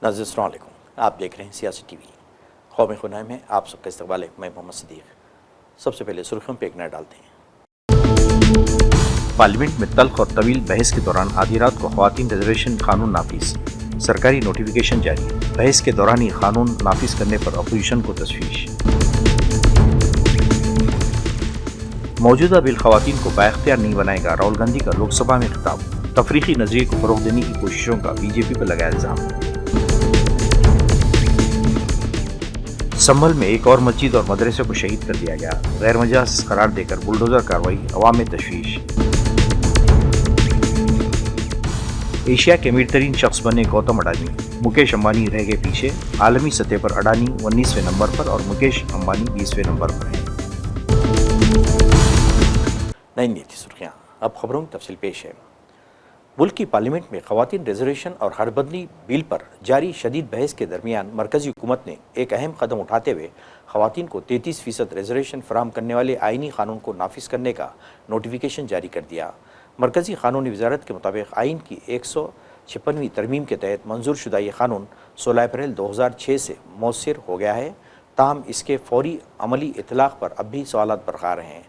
नाज़रीन अस्सलाम वालेकुम, आप देख रहे हैं सियासी टीवी। क़ौमी खुनाई में आप सबका इस्तक़बाल है। मैं मोहम्मद सिद्दीक़। सबसे पहले सुर्खियों पर एक नज़र डालते हैं। पार्लियामेंट में तल्ख़ और तवील बहस के दौरान आधी रात को ख़वातीन रिजर्वेशन कानून नाफिज, सरकारी नोटिफिकेशन जारी। बहस के दौरान ही कानून नाफिज करने पर अपोजिशन को तशवीश। मौजूदा बिल ख़वातीन को बाइख्तियार नहीं बनाएगा, राहुल गांधी का लोकसभा में खिताब। तफरीकी नजरिए को फ़रोग़ देने की कोशिशों का बीजेपी पर लगाया इल्ज़ाम। संभल में एक और मस्जिद और मदरसे को शहीद कर दिया गया। गैर मजाज करार देकर बुलडोजर कार्रवाई, अवाम में तशवीश। एशिया के अमीरतरीन शख्स बने गौतम अडानी, मुकेश अंबानी रह गए पीछे। आलमी सतह पर अडानी 19वें नंबर पर और मुकेश अंबानी 20वें नंबर पर हैं। नहीं थी सुर्खियाँ, अब खबरों की तफसील पेश है। मुल्क की पार्लियामेंट में ख़वातीन रिजर्वेशन और हदबंदी बिल पर जारी शदीद बहस के दरमियान मरकज़ी हुकूमत ने एक अहम कदम उठाते हुए ख़वातीन को 33% रिजर्वेशन फराहम करने वाले आइनी कानून को नाफिज करने का नोटिफिकेशन जारी कर दिया। मरकज़ी कानूनी वजारत के मुताबिक आइन की 156वीं तरमीम के तहत मंजूर शुदा ये कानून 16 अप्रैल 2006 से मौसर हो गया है। ताहम इसके फौरी अमली इतलाक़ पर अब भी सवालात बरक़रार हैं।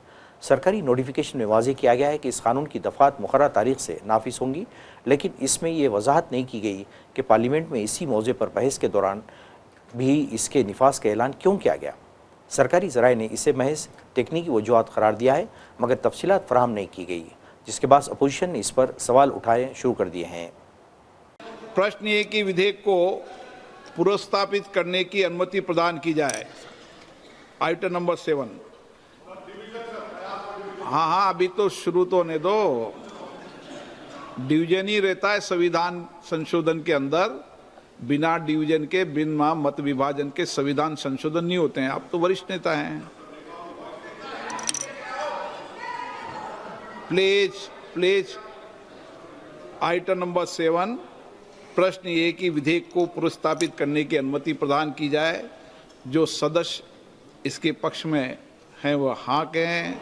सरकारी नोटिफिकेशन में वाज़ेह किया गया है कि इस कानून की दफ़ात मुक़र्रर तारीख से नाफिज होंगी, लेकिन इसमें यह वजाहत नहीं की गई कि पार्लियामेंट में इसी मौज़े पर बहस के दौरान भी इसके निफाज का ऐलान क्यों किया गया। सरकारी ज़राए ने इसे महज टेक्निकी वजूहात करार दिया है, मगर तफसीलात फराहम नहीं की गई, जिसके बाद अपोजिशन ने इस पर सवाल उठाए शुरू कर दिए हैं। प्रश्न ये कि विधेयक को पुनर्स्थापित करने की अनुमति प्रदान की जाए। Item number 7। हाँ, अभी तो शुरू तो होने दो। डिवीजन ही रहता है संविधान संशोधन के अंदर। बिना डिवीजन के, बिना मत विभाजन के संविधान संशोधन नहीं होते हैं। आप तो वरिष्ठ नेता हैं। Please item number 7। प्रश्न ये कि विधेयक को पुनर्स्थापित करने की अनुमति प्रदान की जाए। जो सदस्य इसके पक्ष में हैं वह हाँ कहें,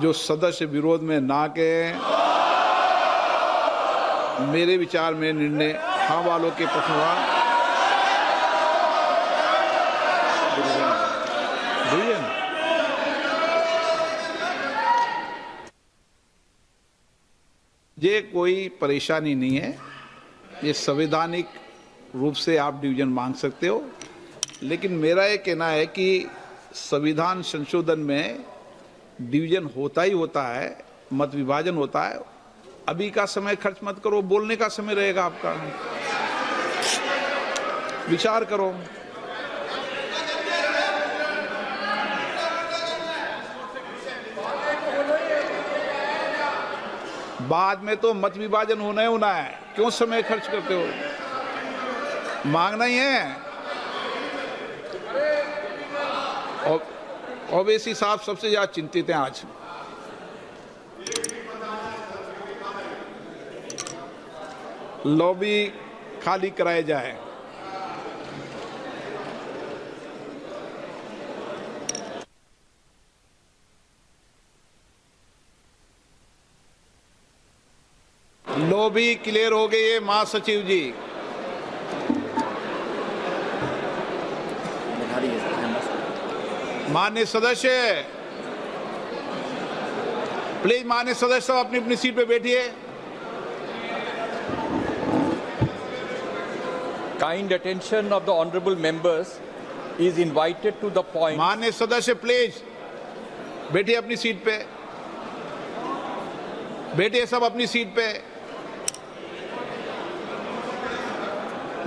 जो सदस्य विरोध में ना कहें। मेरे विचार में निर्णय हाँ वालों के पक्ष में। ये कोई परेशानी नहीं है। ये संवैधानिक रूप से आप डिवीजन मांग सकते हो, लेकिन मेरा ये कहना है कि संविधान संशोधन में डिवीजन होता ही होता है, मत विभाजन होता है। अभी का समय खर्च मत करो, बोलने का समय रहेगा आपका। विचार करो। बाद में तो मत विभाजन होना ही होना है, क्यों समय खर्च करते हो? मांगना ही है। ओवैसी साहब सबसे ज्यादा चिंतित हैं आज। लॉबी खाली कराया जाए। लॉबी क्लियर हो गई है महासचिव जी। माननीय सदस्य, प्लीज माननीय सदस्य सब अपनी अपनी सीट पे बैठिए। Kind attention of the honorable members is invited to the point. माननीय सदस्य प्लीज बैठिए अपनी सीट पे। बैठिए सब अपनी सीट पे।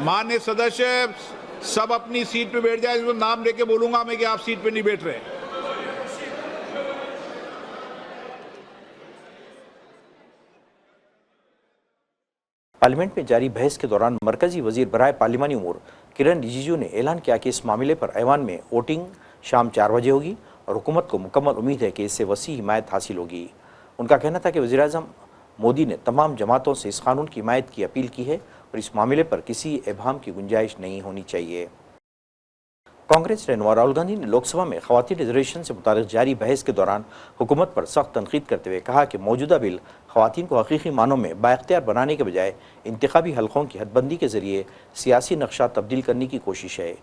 माननीय सदस्य सब अपनी सीट पे बैठ जाए। तो नाम लेके बोलूंगा मैं कि आप सीट पे नहीं बैठ रहे। पार्लियामेंट में जारी बहस के दौरान मरकजी वजीर बराए पार्लिमानी उमूर किरण रिजिजू ने ऐलान किया कि इस मामले पर ऐवान में वोटिंग शाम 4 बजे होगी और हुकूमत को मुकम्मल उम्मीद है कि इससे वसी हिमायत हासिल होगी। उनका कहना था कि वज़ीर-ए-आज़म मोदी ने तमाम जमातों से इस कानून की हिमायत की अपील की है और इस मामले पर किसी इबहाम की गुंजाइश नहीं होनी चाहिए। कांग्रेस रहनुमा राहुल गांधी ने लोकसभा में ख़वातीन रिजर्वेशन से मुताल्लिक़ जारी बहस के दौरान हुकूमत पर सख्त तनकीद करते हुए कहा कि मौजूदा बिल ख़वातीन को हकीकी मानों में बाइख्तियार बनाने के बजाय इंतखाबी हलकों की हदबंदी के ज़रिए सियासी नक्शा तब्दील करने की कोशिश है।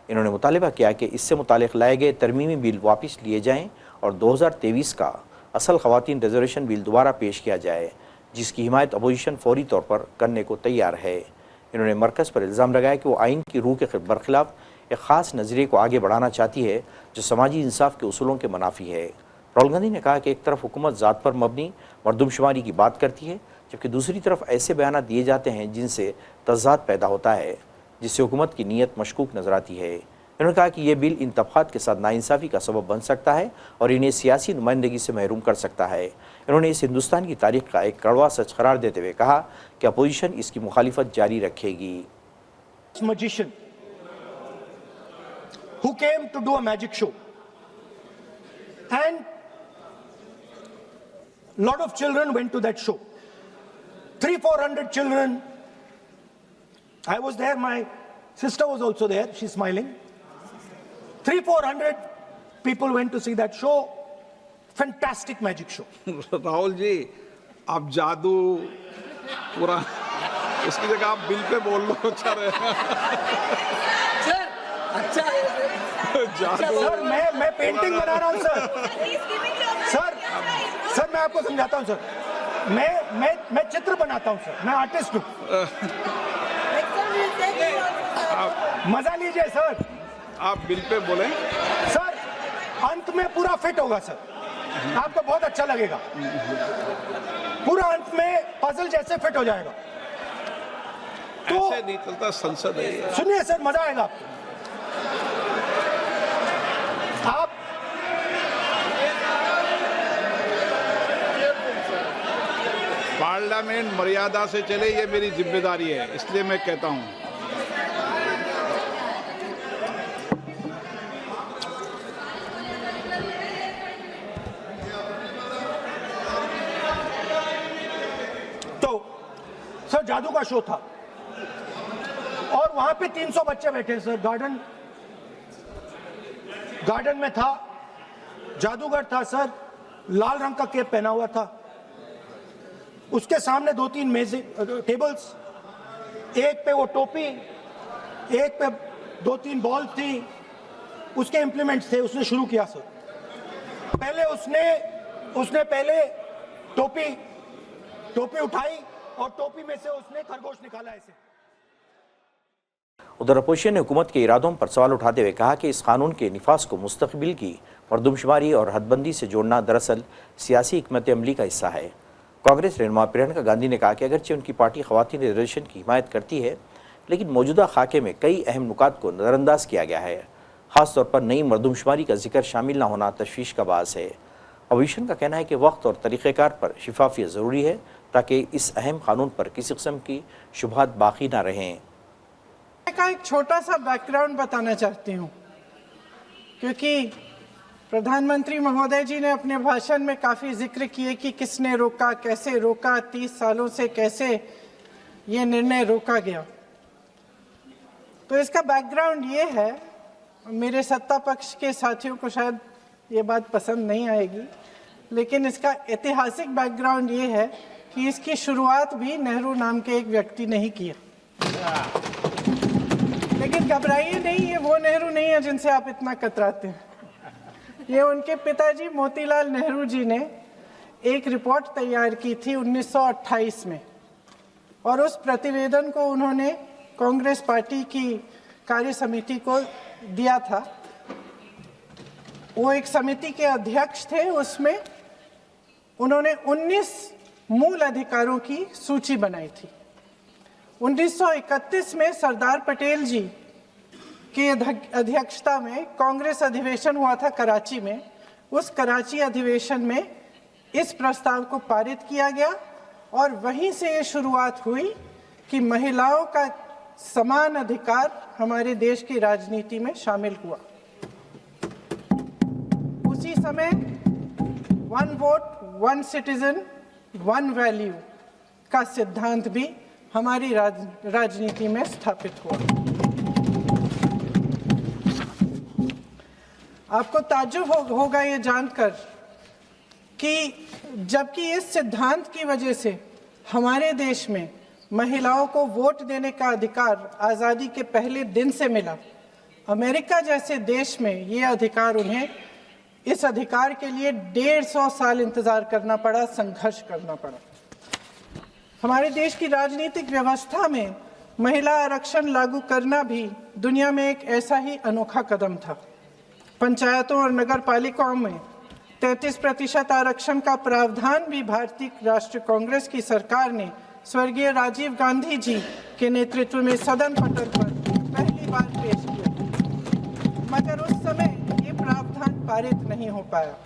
इन्होंने मुतालबा किया कि इससे मुतालिक लाए गए तरमीमी बिल वापस लिए जाएँ और 2023 का असल ख़वातीन रिजर्वेशन बिल दोबारा पेश किया जाए, जिसकी हिमायत अपोजिशन फौरी तौर पर करने को तैयार है। इन्होंने मरकज़ पर इल्ज़ाम लगाया कि वो आइन की रूह के बरखिलाफ एक ख़ास नज़रिए को आगे बढ़ाना चाहती है जो समाजी इंसाफ के उसूलों के मुनाफी है। राहुल गांधी ने कहा कि एक तरफ हुकूमत ज़ात पर मबनी मरदमशुमारी की बात करती है, जबकि दूसरी तरफ ऐसे बयान दिए जाते हैं जिनसे तज़ाद पैदा होता है, जिससे हुकूमत की नीयत मशकूक नज़र आती है। उन्होंने कहा कि यह बिल इन तबक़ात के साथ नाइंसाफ़ी का सबब बन सकता है और इन्हें सियासी नुमाइंदगी से महरूम कर सकता है। इन्होंने इस हिंदुस्तान की तारीख का एक कड़वा सच करार देते हुए कहा कि अपोजिशन इसकी मुखालिफत जारी रखेगी। Magician who came to do a magic show, and lot of children went to that show. 300-400 children. I was there, my sister was also there, she's smiling. 300-400 people went to see that show. Fantastic magic show. Rahul ji, आप जादू पूरा उसकी जगह आप bill pay बोल लो। अच्छा रहेगा। Sir अच्छा है जादू सर मैं पेंटिंग बना रहा हूँ सर मैं आपको समझाता हूँ सर। मैं चित्र बनाता हूँ सर, मैं आर्टिस्ट हूँ। मजा लीजिए सर। आप बिल पे बोलें। सर अंत में पूरा फिट होगा सर, आपको बहुत अच्छा लगेगा। पूरा अंत में पजल जैसे फिट हो जाएगा। तो ऐसे नहीं चलता, संसद है। सुनिए सर, मजा आएगा आप पार्लियामेंट मर्यादा से चले, ये मेरी जिम्मेदारी है, इसलिए मैं कहता हूं। तो सर जादू का शो था और वहां पे 300 बच्चे बैठे सर। गार्डन में था, जादूगर था सर, लाल रंग का कैप पहना हुआ था। उसके सामने 2-3 मेज़ें टेबल्स, एक पे वो टोपी, एक पे 2-3 बॉल थी, उसके इम्प्लीमेंट्स थे। उसने शुरू किया सर। पहले उसने पहले टोपी उठाई और टोपी में से उसने खरगोश निकाला ऐसे। उधर अपोजिशन ने हुकूमत के इरादों पर सवाल उठाते हुए कहा कि इस कानून के निफाज को मुस्तकबिल की मरदमशुमारी और हदबंदी से जोड़ना दरअसल सियासी हिकमत अमली का हिस्सा है। कांग्रेस रहनुमा प्रियंका गांधी ने कहा कि अगरचे उनकी पार्टी ख़वातीन रिजर्वेशन की हिमायत करती है, लेकिन मौजूदा खाके में कई अहम नुकात को नज़रअंदाज किया गया है। ख़ासतौर पर नई मरदमशुमारी का जिक्र शामिल न होना तशवीश का बास है। अपोजिशन का कहना है कि वक्त और तरीक़ेकार पर शिफाफियत ज़रूरी है ताकि इस अहम कानून पर किसी किस्म की शुबहात बाकी ना रहें। का एक छोटा सा बैकग्राउंड बताना चाहती हूँ, क्योंकि प्रधानमंत्री महोदय जी ने अपने भाषण में काफ़ी जिक्र किए कि किसने रोका, कैसे रोका, 30 सालों से कैसे ये निर्णय रोका गया। तो इसका बैकग्राउंड ये है, मेरे सत्ता पक्ष के साथियों को शायद ये बात पसंद नहीं आएगी, लेकिन इसका ऐतिहासिक बैकग्राउंड ये है कि इसकी शुरुआत भी नेहरू नाम के एक व्यक्ति ने ही किया। लेकिन घबराइए नहीं, ये वो नेहरू नहीं है जिनसे आप इतना कतराते हैं। ये उनके पिताजी मोतीलाल नेहरू जी ने एक रिपोर्ट तैयार की थी 1928 में, और उस प्रतिवेदन को उन्होंने कांग्रेस पार्टी की कार्य समिति को दिया था। वो एक समिति के अध्यक्ष थे। उसमें उन्होंने 19 मूल अधिकारों की सूची बनाई थी। 1931 में सरदार पटेल जी की अध्यक्षता में कांग्रेस अधिवेशन हुआ था कराची में। उस कराची अधिवेशन में इस प्रस्ताव को पारित किया गया और वहीं से ये शुरुआत हुई कि महिलाओं का समान अधिकार हमारे देश की राजनीति में शामिल हुआ। उसी समय 1 वोट 1 सिटीजन 1 वैल्यू का सिद्धांत भी हमारी राजनीति में स्थापित हुआ। आपको ताज्जुब होगा ये जानकर कि जबकि इस सिद्धांत की वजह से हमारे देश में महिलाओं को वोट देने का अधिकार आज़ादी के पहले दिन से मिला, अमेरिका जैसे देश में ये अधिकार उन्हें इस अधिकार के लिए 150 साल इंतजार करना पड़ा, संघर्ष करना पड़ा। हमारे देश की राजनीतिक व्यवस्था में महिला आरक्षण लागू करना भी दुनिया में एक ऐसा ही अनोखा कदम था। पंचायतों और नगर पालिकाओं में 33% आरक्षण का प्रावधान भी भारतीय राष्ट्रीय कांग्रेस की सरकार ने स्वर्गीय राजीव गांधी जी के नेतृत्व में सदन पटल पर पहली बार पेश किया, मगर उस समय ये प्रावधान पारित नहीं हो पाया।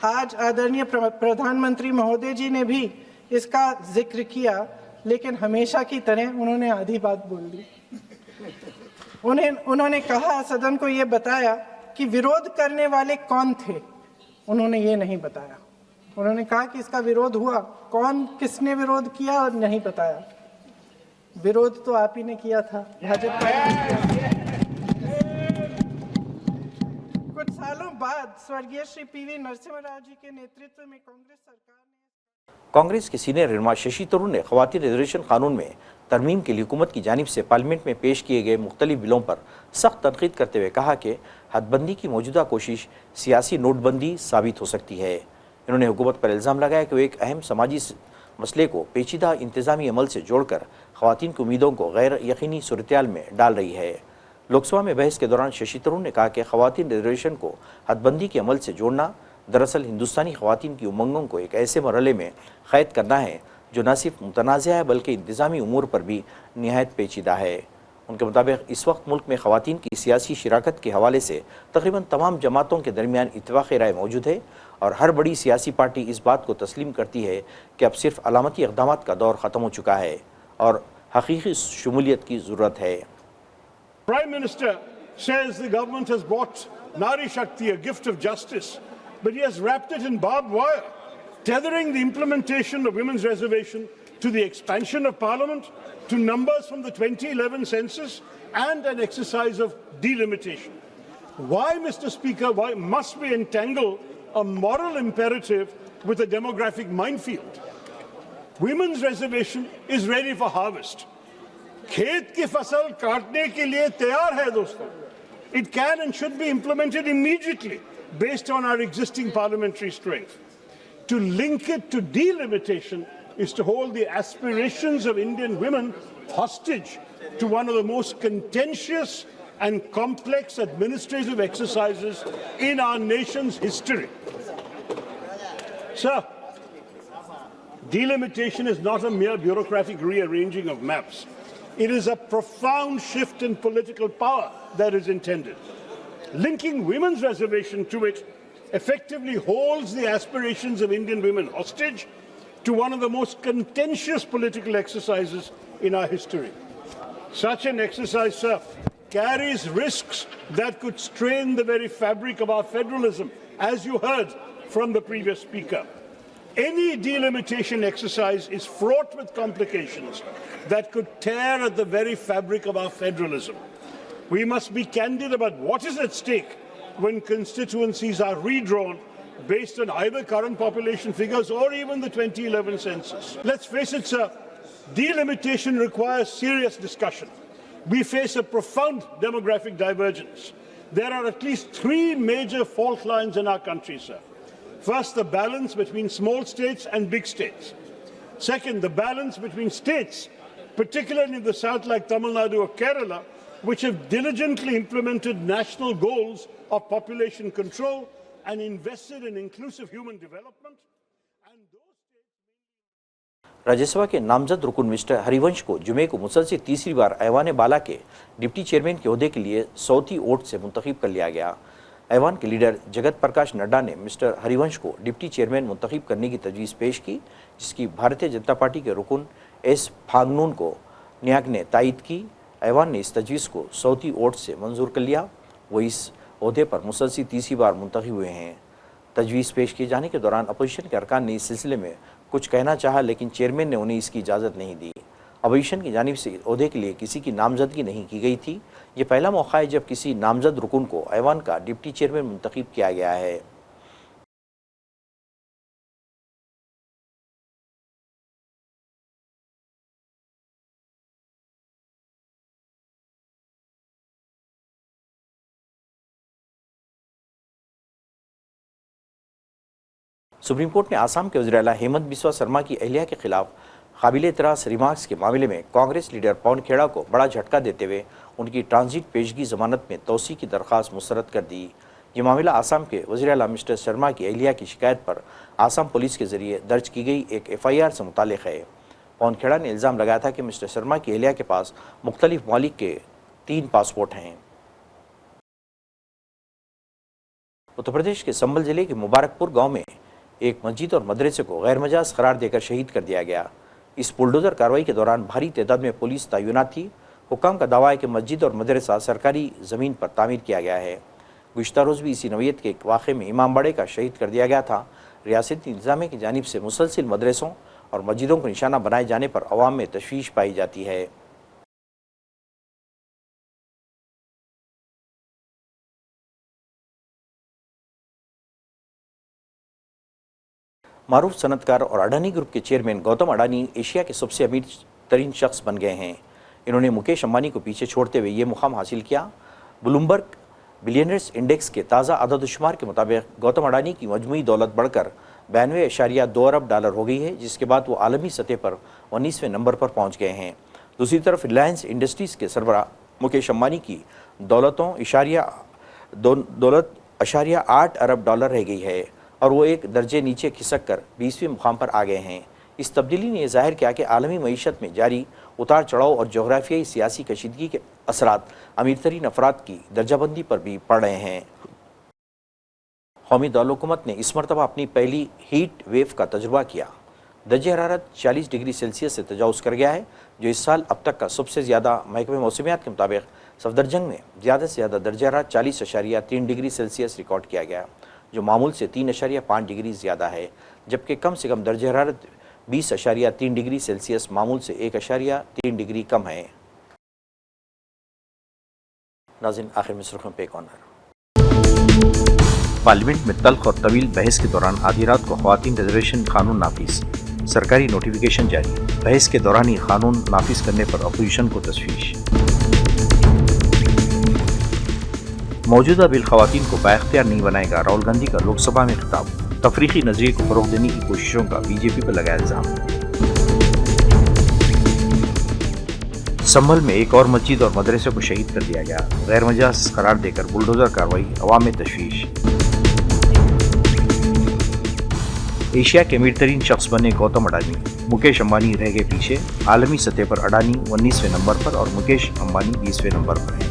आज आदरणीय प्रधानमंत्री महोदय जी ने भी इसका जिक्र किया, लेकिन हमेशा की तरह उन्होंने आधी बात बोल दी। उन्होंने कहा, सदन को ये बताया कि विरोध करने वाले कौन थे, उन्होंने ये नहीं बताया। उन्होंने कहा कि इसका विरोध हुआ, कौन किसने विरोध किया और नहीं बताया। विरोध तो आप ही ने किया था, भाजपा ने। कुछ सालों बाद स्वर्गीय श्री पीवी नरसिम्हा राव जी के नेतृत्व में कांग्रेस सरकार ने कांग्रेस के सीनियर रहनुमा शशि थरूर ने खवातीन रिजर्वेशन कानून में तरमीम के लिए हुकूमत की जानिब से पार्लियामेंट में पेश किए गए मुख्तलिफ बिलों पर सख्त तनकीद करते हुए कहा कि हदबंदी की मौजूदा कोशिश सियासी नोटबंदी साबित हो सकती है। इन्होंने हुकूमत पर इल्ज़ाम लगाया कि वो एक अहम समाजी मसले को पेचीदा इंतजामी अमल से जोड़कर खवातीन की उम्मीदों को गैर यकीनी सूरत-ए-हाल में डाल रही है। लोकसभा में बहस के दौरान शशि थरूर ने कहा कि खवातीन रिजर्वेशन को हदबंदी के अमल से जोड़ना दरअसल हिंदुस्तानी खवातीन की उमंगों को एक ऐसे मरहले में क़ैद करना है जो न सिर्फ मुतनाज़ है बल्कि इंतज़ामी उमूर पर भी निहायत पेचीदा है। उनके मुताबिक इस वक्त मुल्क में खवातीन की सियासी शिराकत के हवाले से तकरीबन तमाम जमातों के दरमियान इत्तफ़ाक़ राय मौजूद है और हर बड़ी सियासी पार्टी इस बात को तस्लीम करती है कि अब सिर्फ अलामती इक़दामात का दौर ख़त्म हो चुका है और हकीकी शमूलियत की ज़रूरत है। Prime Minister says the government has brought Nari Shakti, a gift of justice, but he has wrapped it in barbed wire, tethering the implementation of women's reservation to the expansion of parliament, to numbers from the 2011 census, and an exercise of delimitation. Why, Mr. Speaker, why must we entangle a moral imperative with a demographic minefield? Women's reservation is ready for harvest. खेत की फसल काटने के लिए तैयार है दोस्तों. It can and should be implemented immediately based on our existing parliamentary strength. To link it to delimitation is to hold the aspirations of Indian women hostage to one of the most contentious and complex administrative exercises in our nation's history. Sir, delimitation is not a mere bureaucratic rearranging of maps. It is a profound shift in political power that is intended. Linking women's reservation to it effectively holds the aspirations of Indian women hostage to one of the most contentious political exercises in our history. Such an exercise, sir, carries risks that could strain the very fabric of our federalism, as you heard from the previous speaker. Any delimitation exercise is fraught with complications that could tear at the very fabric of our federalism. We must be candid about what is at stake when constituencies are redrawn based on either current population figures or even the 2011 census. Let's face it, sir, delimitation requires serious discussion. We face a profound demographic divergence. There are at least three major fault lines in our country, sir. First, the balance between small states and big states. Second, the balance between states, particularly in the south like Tamil Nadu or Kerala, which have diligently implemented national goals of population control and invested in inclusive human development. And those states... Rajya Sabha के नामजद रुकन mister Harivansh को जुमे को मुसलसल तीसरी बार ऐवान बाला के deputy chairman के ओहदे के लिए सौती वोट से मुंतखब कर लिया गया। ऐवान के लीडर जगत प्रकाश नड्डा ने मिस्टर हरिवंश को डिप्टी चेयरमैन मुंतखब करने की तजवीज़ पेश की, जिसकी भारतीय जनता पार्टी के रुकन एस फांगनून को न्याग ने तायद की। ऐवान ने इस तजवीज़ को सौती वोट से मंजूर कर लिया। वो इस ओहदे पर मुसलसल तीसरी बार मुंतखब हुए हैं। तजवीज़ पेश किए जाने के दौरान अपोजिशन के अरकान ने इस सिलसिले में कुछ कहना चाहा, लेकिन चेयरमैन ने उन्हें इसकी इजाज़त नहीं दी। अपोजिशन की जानिब से ओहदे के लिए किसी की नामजदगी नहीं की गई थी। ये पहला मौका है जब किसी नामजद रुकन को ऐवान का डिप्टी चेयरमैन मुंतखब किया गया है। सुप्रीम कोर्ट ने आसाम के वज़ीर आला हेमंत बिस्वा शर्मा की अहलिया के खिलाफ काबिल एतराज़ रिमार्क्स के मामले में कांग्रेस लीडर पवन खेड़ा को बड़ा झटका देते हुए उनकी ट्रांजिट पेशगी जमानत में तोसी की दरख्वास्त मुस्तरद कर दी। ये मामला आसाम के वज़ीर आला मिस्टर शर्मा की अहलिया की शिकायत पर आसाम पुलिस के जरिए दर्ज की गई एक FIR से मुताल्लिक़ है। पवन खेड़ा ने इल्ज़ाम लगाया था कि मिस्टर शर्मा की अहलिया के पास मुख्तलिफ मालिक के 3 पासपोर्ट हैं। उत्तर प्रदेश के संभल जिले के मुबारकपुर गांव में एक मस्जिद और मदरसे को गैर मजाज करार देकर शहीद कर दिया गया। इस बुलडोजर कार्रवाई के दौरान भारी तादाद में पुलिस तैनात थी। हुक्काम का दावा है कि मस्जिद और मदरसा सरकारी ज़मीन पर तामीर किया गया है। गुज़िश्ता रोज़ भी इसी नौइयत के एक वाक़े में इमाम बाड़े का शहीद कर दिया गया था। रियासती इंतज़ामिया की जानिब से मुसलसिल मदरसों और मस्जिदों को निशाना बनाए जाने पर अवाम में तशवीश पाई जाती है। मारूफ सनतकार और अडानी ग्रुप के चेयरमैन गौतम अडानी एशिया के सबसे अमीर तरीन शख्स बन गए हैं। इन्होंने मुकेश अंबानी को पीछे छोड़ते हुए ये मुकाम हासिल किया। ब्लूमबर्ग बिलियनर्स इंडेक्स के ताज़ा अददशुमार के मुताबिक गौतम अडानी की मजमूई दौलत बढ़कर 92.2 अरब डॉलर हो गई है, जिसके बाद वो आलमी सतह पर 19वें नंबर पर पहुँच गए हैं। दूसरी तरफ रिलायंस इंडस्ट्रीज़ के सरबराह मुकेश अंबानी की दौलत 8 अरब डॉलर रह गई है और वो एक दर्जे नीचे खिसक कर 20वें मुकाम पर आ गए हैं। इस तब्दीली ने यह जाहिर किया कि आलमी मईशत में जारी उतार चढ़ाव और जोग्राफियाई सियासी कशीदगी के असरात अमीर तरीन अफराद की दर्जाबंदी पर भी पड़ रहे हैं। कौमी दारुल-हुकूमत ने इस मरतबा अपनी पहली हीट वेव का तजुर्बा किया। दर्जे हरारत 40 डिग्री सेल्सियस से तजावुज़ कर गया है, जो इस साल अब तक का सबसे ज़्यादा। महकमे मौसमियात के मुताबिक सफदरजंग में ज़्यादा से ज़्यादा दर्जे हरारत 40.3 डिग्री सेल्सियस रिकॉर्ड किया गया, जो मामूल से 3.5 डिग्री ज़्यादा है, जबकि कम से कम दर्जे हरारत 20.3 डिग्री सेल्सियस मामूल से 1.3 डिग्री कम है। नाज़रीन, आखिर में सुर्खियों पे कॉर्नर। पार्लियामेंट में तल्ख और तवील बहस के दौरान आधी रात को ख़वातीन रिजर्वेशन कानून नाफिज, सरकारी नोटिफिकेशन जारी। बहस के दौरान ही कानून नाफिज करने पर अपोजिशन को तशवीश। मौजूदा बिल ख़वातीन को बाइख्तियार नहीं बनाएगा, राहुल गांधी का लोकसभा में खिताब। तफरीकी नजरिए को फ़रोग़ देने की कोशिशों का बीजेपी पर लगाया इल्ज़ाम। संभल में एक और मस्जिद और मदरसे को शहीद कर दिया गया। गैर मजाज करार देकर बुलडोजर कार्रवाई, अवाम में तशवीश। एशिया के अमीर तरीन शख्स बने गौतम अडानी, मुकेश अंबानी रह गए पीछे। आलमी सतह पर अडानी 19वें नंबर पर और मुकेश अंबानी 20वें नंबर पर हैं।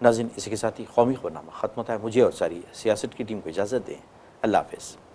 नाज़रीन, इसी के साथ ही कौमी खबरनामा ख़त्म होता है। मुझे और सारी सियासत की टीम को इजाज़त दें। अल्लाह हाफ़िज़।